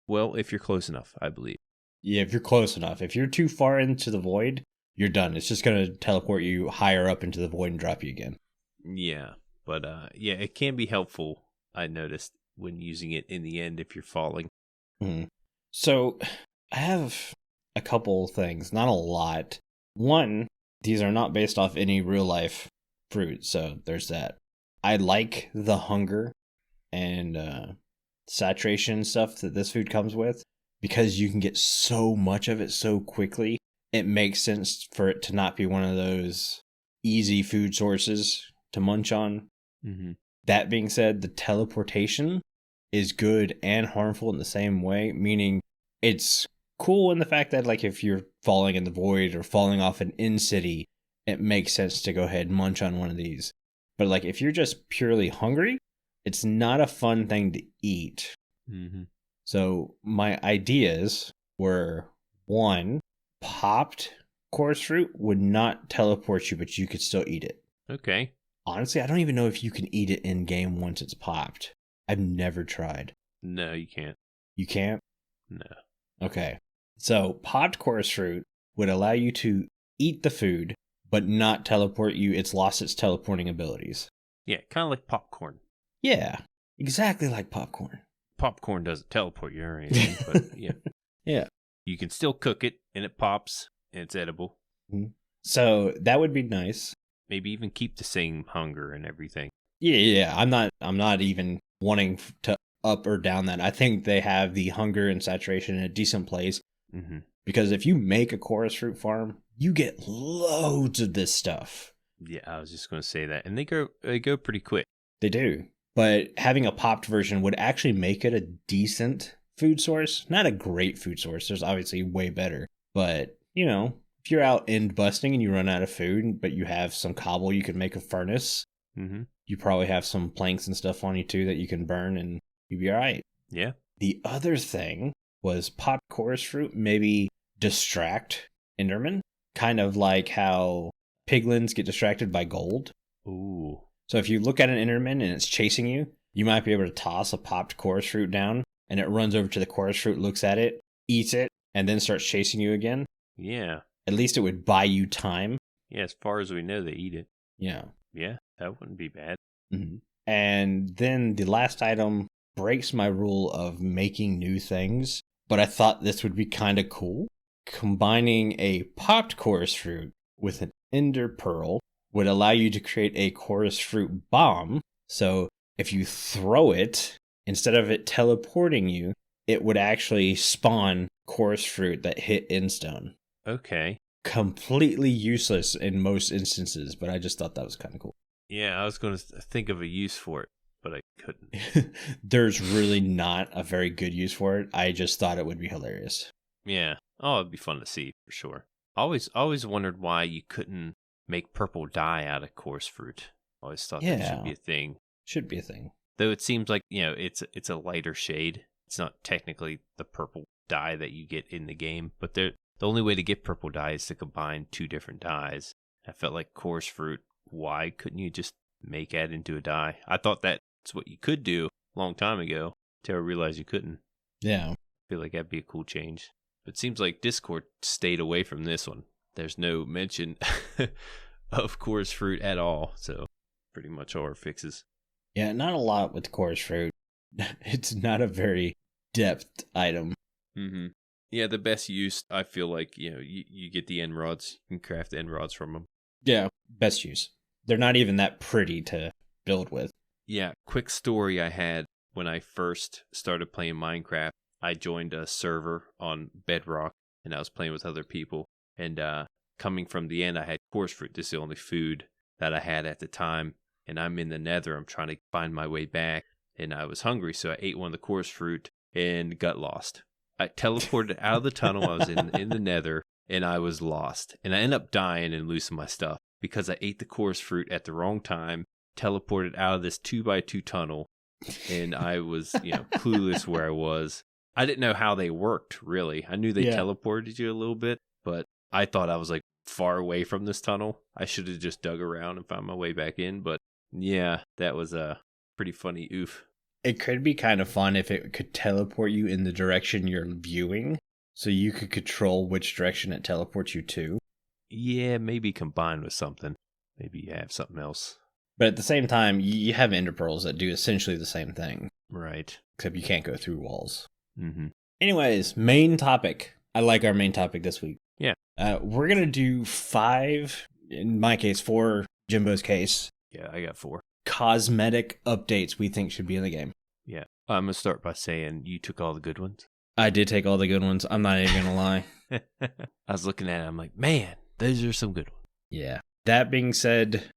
well, if you're close enough, I believe. Yeah, if you're close enough. If you're too far into the void, you're done. It's just going to teleport you higher up into the void and drop you again. Yeah, but it can be helpful, I noticed, when using it in the end if you're falling. Mm-hmm. So, I have a couple things, not a lot. One, these are not based off any real life fruit, so there's that. I like the hunger and saturation stuff that this food comes with because you can get so much of it so quickly. It makes sense for it to not be one of those easy food sources to munch on. Mm-hmm. That being said, the teleportation is good and harmful in the same way, meaning it's cool in the fact that, like, if you're falling in the void or falling off an in-city, it makes sense to go ahead and munch on one of these. But, like, if you're just purely hungry, it's not a fun thing to eat. Mm-hmm. So my ideas were, 1, popped coarse fruit would not teleport you, but you could still eat it. Okay. Honestly, I don't even know if you can eat it in game once it's popped. I've never tried. No, you can't. You can't? No. Okay. So popped coarse fruit would allow you to eat the food, but not teleport you. It's lost its teleporting abilities. Yeah, kind of like popcorn. Yeah, exactly like popcorn. Popcorn doesn't teleport you or anything, but yeah. Yeah. You can still cook it, and it pops, and it's edible. Mm-hmm. So that would be nice. Maybe even keep the same hunger and everything. Yeah. I'm not even wanting to up or down that. I think they have the hunger and saturation in a decent place. Mm-hmm. Because if you make a chorus fruit farm, you get loads of this stuff. Yeah, I was just going to say that. And they go pretty quick. They do. But having a popped version would actually make it a decent food source. Not a great food source. There's obviously way better. But, you know, if you're out end busting and you run out of food, but you have some cobble, you could make a furnace. Mm-hmm. You probably have some planks and stuff on you too that you can burn and you'd be all right. Yeah. The other thing was popped chorus fruit maybe distract Enderman. Kind of like how piglins get distracted by gold. Ooh. So if you look at an Enderman and it's chasing you, you might be able to toss a popped chorus fruit down and it runs over to the chorus fruit, looks at it, eats it, and then starts chasing you again. Yeah. At least it would buy you time. Yeah, as far as we know, they eat it. Yeah. Yeah, that wouldn't be bad. Mm-hmm. And then the last item breaks my rule of making new things, but I thought this would be kind of cool. Combining a popped chorus fruit with an ender pearl would allow you to create a chorus fruit bomb. So if you throw it, instead of it teleporting you, it would actually spawn chorus fruit that hit endstone. Okay. Completely useless in most instances, but I just thought that was kind of cool. Yeah, I was going to think of a use for it, but I couldn't. There's really not a very good use for it. I just thought it would be hilarious. Yeah. Oh, it'd be fun to see for sure. Always wondered why you couldn't make purple dye out of coarse fruit. Always thought that should be a thing. Should be a thing. Though it seems like, you know, it's a lighter shade. It's not technically the purple dye that you get in the game, but the only way to get purple dye is to combine 2 different dyes. I felt like coarse fruit, why couldn't you just make add into a die. I thought that's what you could do a long time ago until I realized you couldn't. Yeah. I feel like that'd be a cool change. But it seems like Discord stayed away from this one. There's no mention of chorus fruit at all. So pretty much all our fixes. Yeah, not a lot with chorus fruit. It's not a very depth item. Mm-hmm. Yeah, the best use, I feel like, you get the end rods. You can craft the end rods from them. Yeah, best use. They're not even that pretty to build with. Yeah, quick story I had when I first started playing Minecraft. I joined a server on Bedrock, and I was playing with other people. And coming from the end, I had chorus fruit. This is the only food that I had at the time. And I'm in the nether. I'm trying to find my way back. And I was hungry, so I ate one of the chorus fruit and got lost. I teleported out of the tunnel. I was in the nether, and I was lost. And I ended up dying and losing my stuff because I ate the chorus fruit at the wrong time, teleported out of this 2x2 tunnel, and I was clueless where I was. I didn't know how they worked, really. I knew they teleported you a little bit, but I thought I was like far away from this tunnel. I should have just dug around and found my way back in, but yeah, that was a pretty funny oof. It could be kind of fun if it could teleport you in the direction you're viewing, so you could control which direction it teleports you to. Yeah, maybe combined with something. Maybe you have something else. But at the same time, you have ender pearls that do essentially the same thing. Right. Except you can't go through walls. Mm-hmm. Anyways, main topic. I like our main topic this week. Yeah. We're going to do 5, in my case, 4, Jimbo's case. Yeah, I got 4. Cosmetic updates we think should be in the game. Yeah. I'm going to start by saying you took all the good ones. I did take all the good ones. I'm not even going to lie. I was looking at it. I'm like, man, those are some good ones. Yeah. That being said,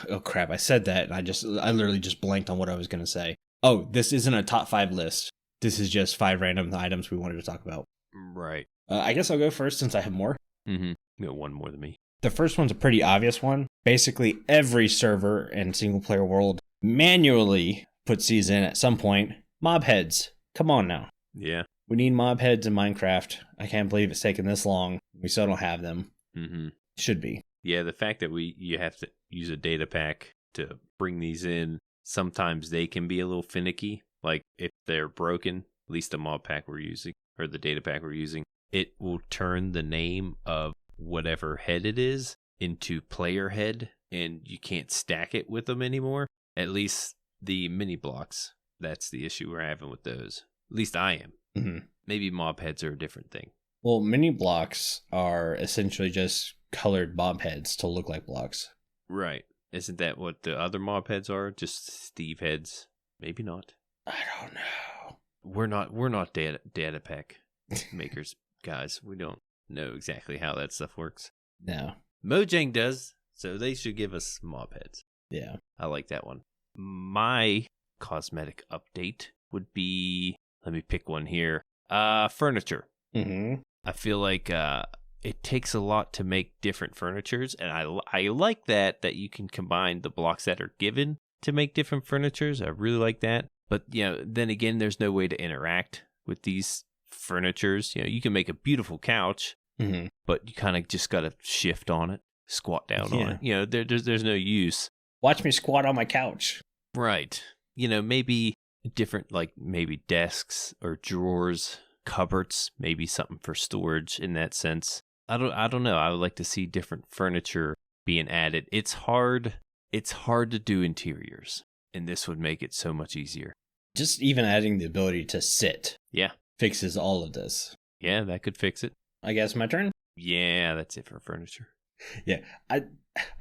oh crap, I said that and I literally just blanked on what I was going to say. Oh, this isn't a top 5 list. This is just 5 random items we wanted to talk about. Right. I guess I'll go first since I have more. Mm-hmm. You got one more than me. The first one's a pretty obvious one. Basically, every server and single-player world manually puts these in at some point. Mob heads. Come on now. Yeah. We need mob heads in Minecraft. I can't believe it's taken this long. We still don't have them. Mm-hmm. Should be. Yeah, the fact that you have to use a data pack to bring these in, sometimes they can be a little finicky. Like if they're broken, at least the mob pack we're using, or the data pack we're using, it will turn the name of whatever head it is into player head, and you can't stack it with them anymore. At least the mini blocks. That's the issue we're having with those. At least I am. Mm-hmm. Maybe mob heads are a different thing. Well, mini blocks are essentially just colored mob heads to look like blocks. Right. Isn't that what the other mob heads are? Just Steve heads? Maybe not. I don't know. We're not data pack makers, guys. We don't know exactly how that stuff works. No. Mojang does, so they should give us mob heads. Yeah. I like that one. My cosmetic update would be, let me pick one here. Furniture. Mm-hmm. I feel like it takes a lot to make different furnitures, and I like that you can combine the blocks that are given to make different furnitures. I really like that. But, then again, there's no way to interact with these furnitures. You can make a beautiful couch, mm-hmm. but you kind of just got to shift on it, squat down on it. There's no use. Watch me squat on my couch. Right. Maybe different, like maybe desks or drawers, cupboards, maybe something for storage in that sense. I don't know. I would like to see different furniture being added. It's hard to do interiors, and this would make it so much easier. Just even adding the ability to sit. Yeah. Fixes all of this. Yeah, that could fix it. I guess my turn? Yeah, that's it for furniture. Yeah. I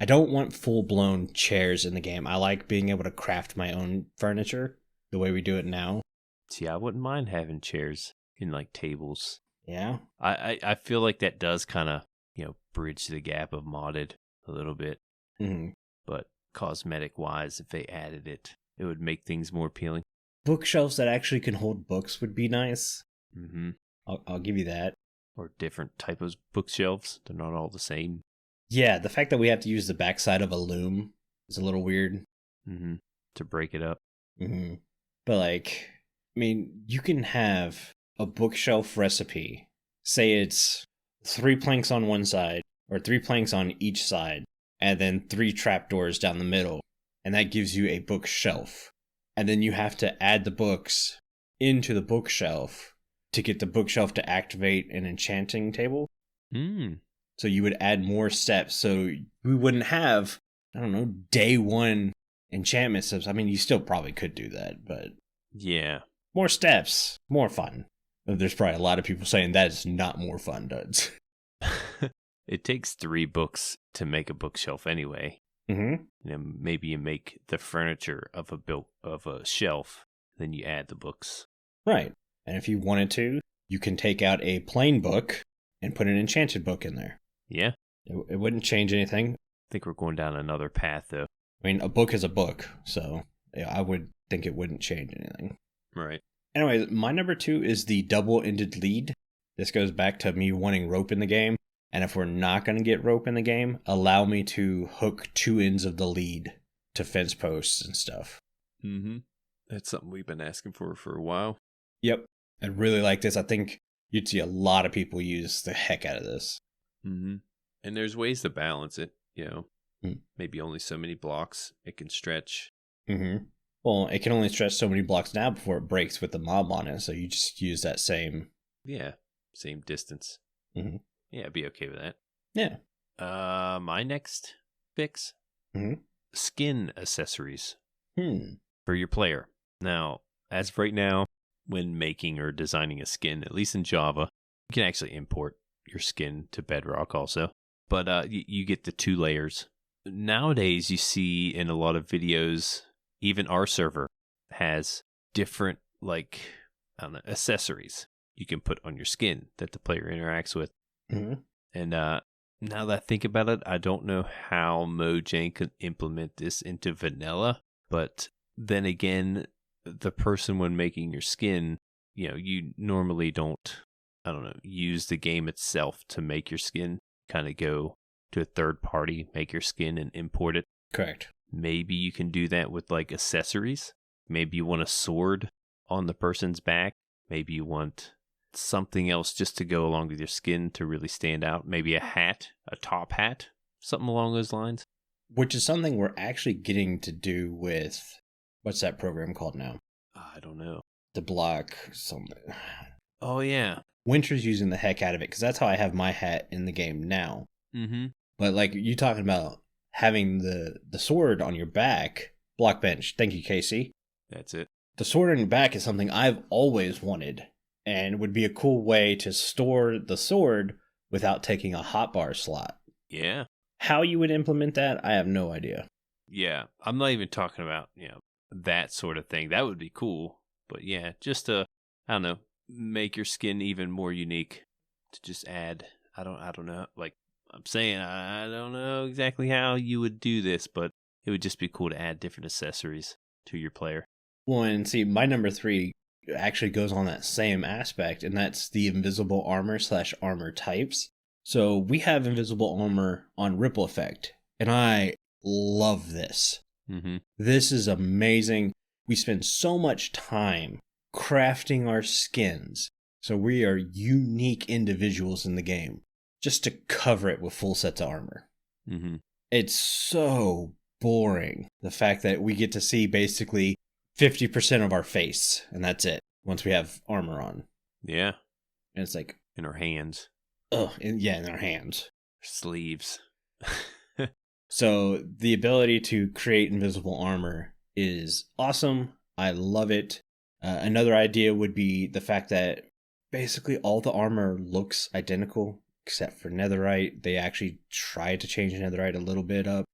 don't want full-blown chairs in the game. I like being able to craft my own furniture the way we do it now. See, I wouldn't mind having chairs in like tables. Yeah. I feel like that does kind of, bridge the gap of modded a little bit. Mm-hmm. But cosmetic-wise, if they added it, it would make things more appealing. Bookshelves that actually can hold books would be nice. Mm-hmm. I'll give you that. Or different type of bookshelves. They're not all the same. Yeah, the fact that we have to use the backside of a loom is a little weird. Mm-hmm. To break it up. Mm-hmm. But you can have a bookshelf recipe. Say it's 3 planks on one side, or 3 planks on each side, and then 3 trapdoors down the middle. and that gives you a bookshelf. And then you have to add the books into the bookshelf to get the bookshelf to activate an enchanting table. So you would add more steps, so we wouldn't have, I don't know, day one enchantment steps. I mean, you still probably could do that, but yeah, more steps, more fun. There's probably a lot of people saying that is not more fun, duds. It takes 3 books to make a bookshelf anyway. Mm-hmm. Maybe you make the furniture of a shelf, then you add the books. Right. And if you wanted to, you can take out a plain book and put an enchanted book in there. Yeah. It wouldn't change anything. I think we're going down another path, though. I mean, a book is a book, so yeah, I would think it wouldn't change anything. Right. Anyways, my number 2 is the double-ended lead. This goes back to me wanting rope in the game. And if we're not going to get rope in the game, allow me to hook 2 ends of the lead to fence posts and stuff. Mm-hmm. That's something we've been asking for a while. Yep. I really like this. I think you'd see a lot of people use the heck out of this. Mm-hmm. And there's ways to balance it, Maybe only so many blocks it can stretch. Mm-hmm. Well, it can only stretch so many blocks now before it breaks with the mob on it, so you just use that same... Yeah, same distance. Mm-hmm. Yeah, I'd be okay with that. Yeah. My next fix? Mm-hmm. Skin accessories Hmm. for your player. Now, as of right now, when making or designing a skin, at least in Java, you can actually import your skin to Bedrock also. But you get the 2 layers. Nowadays, you see in a lot of videos, even our server has different, accessories you can put on your skin that the player interacts with. Mm-hmm. And now that I think about it, I don't know how Mojang could implement this into vanilla. But then again, the person when making your skin, you normally don't, use the game itself to make your skin. Kind of go to a third party, make your skin and import it. Correct. Maybe you can do that with accessories. Maybe you want a sword on the person's back. Maybe you want something else just to go along with your skin to really stand out. Maybe a hat, a top hat, something along those lines. Which is something we're actually getting to do with, what's that program called now? I don't know. To block something. Oh, yeah. Winter's using the heck out of it, because that's how I have my hat in the game now. Mm-hmm. But you talking about having the sword on your back, block bench. Thank you, Casey. That's it. The sword on your back is something I've always wanted, and would be a cool way to store the sword without taking a hotbar slot. Yeah. How you would implement that, I have no idea. Yeah. I'm not even talking about, that sort of thing. That would be cool. But yeah, just to, make your skin even more unique. To just add, I don't know. I'm saying, I don't know exactly how you would do this, but it would just be cool to add different accessories to your player. Well, and see, my number 3 actually goes on that same aspect, and that's the invisible armor / armor types. So we have invisible armor on Ripple Effect, and I love this. Mm-hmm. This is amazing. We spend so much time crafting our skins, so we are unique individuals in the game, just to cover it with full sets of armor. Mm-hmm. It's so boring, the fact that we get to see basically 50% of our face, and that's it, once we have armor on. Yeah. And it's like... in our hands. In our hands. Sleeves. So the ability to create invisible armor is awesome. I love it. Another idea would be the fact that basically all the armor looks identical, except for netherite. They actually tried to change netherite a little bit up.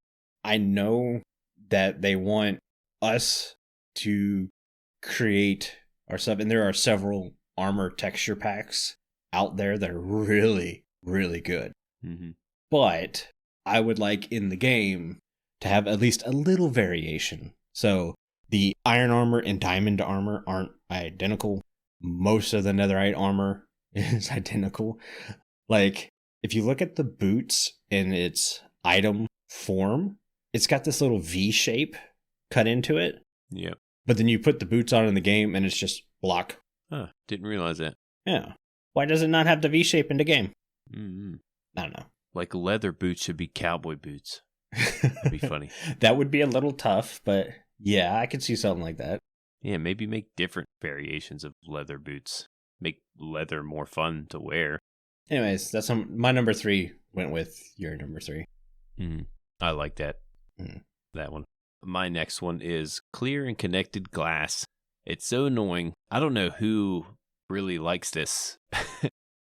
I know that they want us to create our stuff, and there are several armor texture packs out there that are really, really good. Mm-hmm. But I would like in the game to have at least a little variation. So the iron armor and diamond armor aren't identical. Most of the netherite armor is identical. If you look at the boots in its item form, it's got this little V shape cut into it. Yep. But then you put the boots on in the game and it's just block. Huh, didn't realize that. Yeah. Why does it not have the V shape in the game? Mm-hmm. I don't know. Leather boots should be cowboy boots. That'd be funny. That would be a little tough, but yeah, I could see something like that. Yeah, maybe make different variations of leather boots. Make leather more fun to wear. Anyways, that's my number 3 went with your number 3. I like that. That one. My next one is clear and connected glass. It's so annoying. I don't know who really likes this.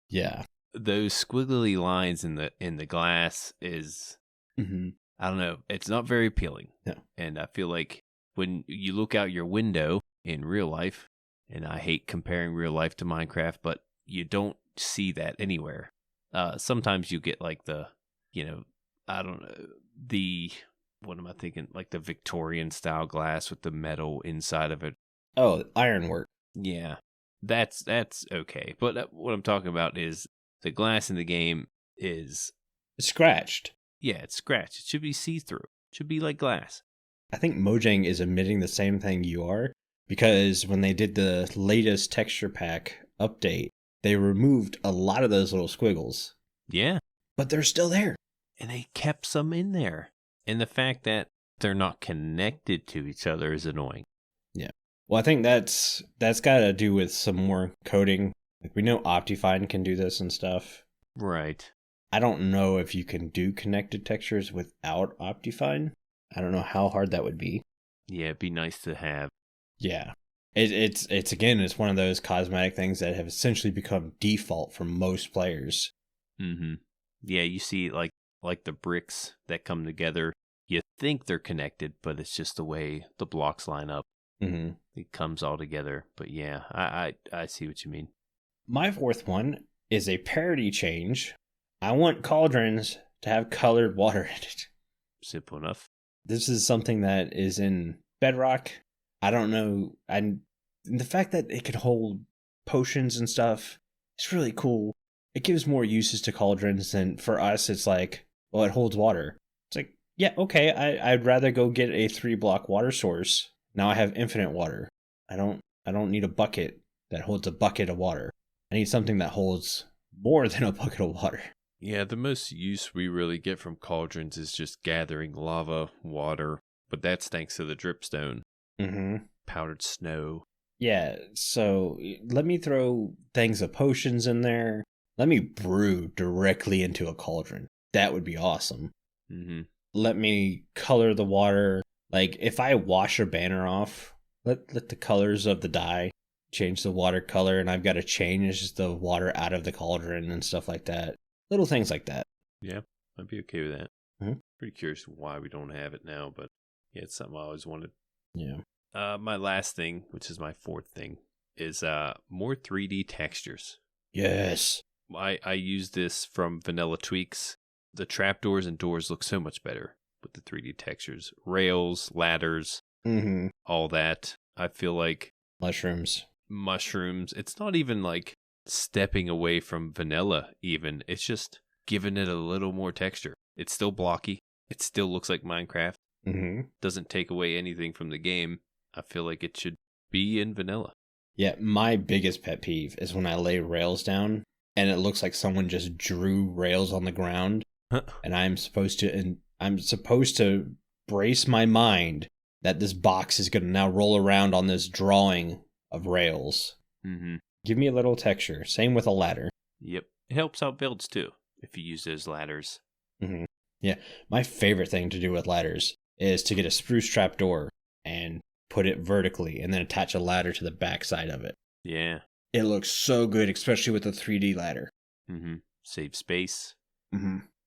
Yeah. Those squiggly lines in the glass is, I don't know. It's not very appealing. No. And I feel like when you look out your window in real life, and I hate comparing real life to Minecraft, but you don't see that anywhere. Sometimes you get like the, I don't know, what am I thinking? Like the Victorian style glass with the metal inside of it. Oh, ironwork. Yeah, that's okay. But what I'm talking about is the glass in the game is scratched. Yeah, it's scratched. It should be see-through. It should be like glass. I think Mojang is admitting the same thing you are, because when they did the latest texture pack update, they removed a lot of those little squiggles. Yeah. But they're still there. And they kept some in there. And the fact that they're not connected to each other is annoying. Yeah. Well, I think that's got to do with some more coding. Like, we know Optifine can do this and stuff. Right. I don't know if you can do connected textures without Optifine. I don't know how hard that would be. Yeah, it'd be nice to have. Yeah. It's again, it's one of those cosmetic things that have essentially become default for most players. Mm-hmm. Yeah, you see like the bricks that come together. You think they're connected, but it's just the way the blocks line up. Mm-hmm. It comes all together. But yeah, I see what you mean. My fourth one is a parity change. I want cauldrons to have colored water in it. Simple enough. This is something that is in Bedrock. I don't know. And the fact that it can hold potions and stuff, it's really cool. It gives more uses to cauldrons than for us. It's like, well, it holds water. It's like, yeah, okay. I'd rather go get a 3-block water source. Now I have infinite water. I don't need a bucket that holds a bucket of water. I need something that holds more than a bucket of water. Yeah, the most use we really get from cauldrons is just gathering lava, water, but that's thanks to the dripstone. Mm-hmm. Powdered snow. Yeah, so let me throw things of potions in there. Let me brew directly into a cauldron. That would be awesome. Mm-hmm. Let me color the water. Like, if I wash a banner off, let the colors of the dye change the water color, and I've got to change the water out of the cauldron and stuff like that. Little things like that. Yeah, I'd be okay with that. Mm-hmm. Pretty curious why we don't have it now, but yeah, it's something I always wanted. Yeah. My last thing, which is my fourth thing, is more 3D textures. Yes. I use this from Vanilla Tweaks. The trapdoors and doors look so much better with the 3D textures. Rails, ladders, all that. I feel like mushrooms. It's not even like stepping away from vanilla even. It's just giving it a little more texture. It's still blocky. It still looks like Minecraft. Doesn't take away anything from the game. I feel like it should be in vanilla. Yeah, my biggest pet peeve is when I lay rails down and it looks like someone just drew rails on the ground, and I'm supposed to brace my mind that this box is going to now roll around on this drawing of rails. Give me a little texture. Same with a ladder. Yep. It helps out builds too if you use those ladders. Yeah. My favorite thing to do with ladders is to get a spruce trapdoor and put it vertically and then attach a ladder to the backside of it. Yeah. It looks so good, especially with a 3D ladder. Save space.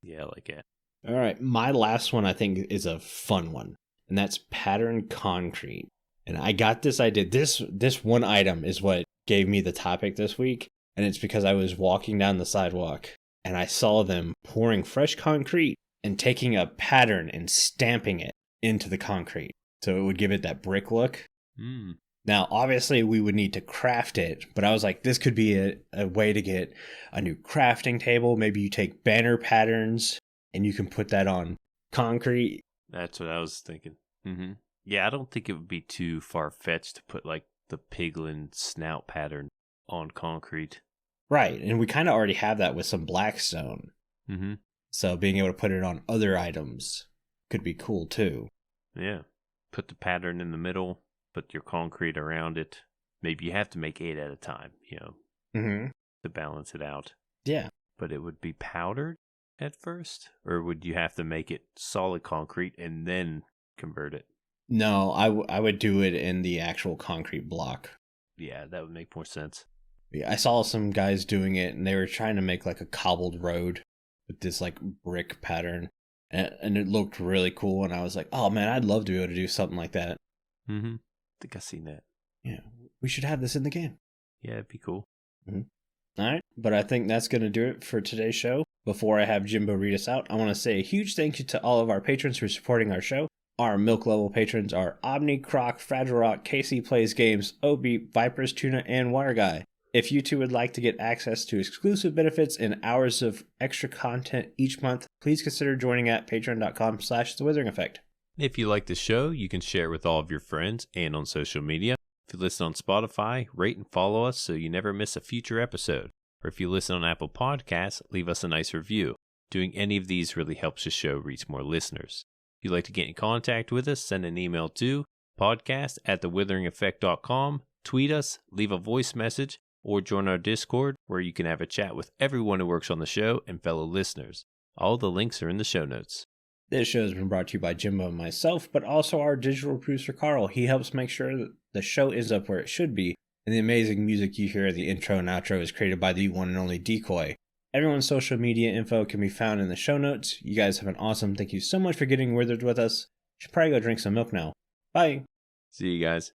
Yeah, I like it. All right. My last one, I think, is a fun one, and that's pattern concrete. And I got this idea. This one item is what gave me the topic this week, and it's because I was walking down the sidewalk and I saw them pouring fresh concrete and taking a pattern and stamping it into the concrete so it would give it that brick look. Now, obviously, we would need to craft it, but I was like, this could be a way to get a new crafting table. Maybe you take banner patterns and you can put that on concrete. That's what I was thinking. Yeah, I don't think it would be too far-fetched to put like the piglin snout pattern on concrete. Right, and we kind of already have that with some blackstone. So being able to put it on other items could be cool too. Yeah. Put the pattern in the middle, put your concrete around it. Maybe you have to make 8 at a time, to balance it out. Yeah. But it would be powdered at first? Or would you have to make it solid concrete and then convert it? No, I would do it in the actual concrete block. Yeah, that would make more sense. Yeah, I saw some guys doing it, and they were trying to make like a cobbled road with this like brick pattern, and it looked really cool. And I was like, oh man, I'd love to be able to do something like that. Mm-hmm. I think I've seen that. Yeah, we should have this in the game. Yeah, it'd be cool. Mm-hmm. All right, but I think that's going to do it for today's show. Before I have Jimbo read us out, I want to say a huge thank you to all of our patrons for supporting our show. Our milk level patrons are Omni, Croc, Fragile Rock, Casey Plays Games, Obi, Vipers, Tuna, and Water Guy. If you too would like to get access to exclusive benefits and hours of extra content each month, please consider joining at patreon.com/The Withering Effect. If you like the show, you can share it with all of your friends and on social media. If you listen on Spotify, rate and follow us so you never miss a future episode. Or if you listen on Apple Podcasts, leave us a nice review. Doing any of these really helps the show reach more listeners. If you'd like to get in contact with us, send an email to podcast@thewitheringeffect.com, tweet us, leave a voice message, or join our Discord where you can have a chat with everyone who works on the show and fellow listeners. All the links are in the show notes. This show has been brought to you by Jimbo and myself, but also our digital producer Carl. He helps make sure that the show is up where it should be, and the amazing music you hear at the intro and outro is created by the one and only Decoy. Everyone's social media info can be found in the show notes. You guys have been awesome. Thank you so much for getting withered with us. Should probably go drink some milk now. Bye. See you guys.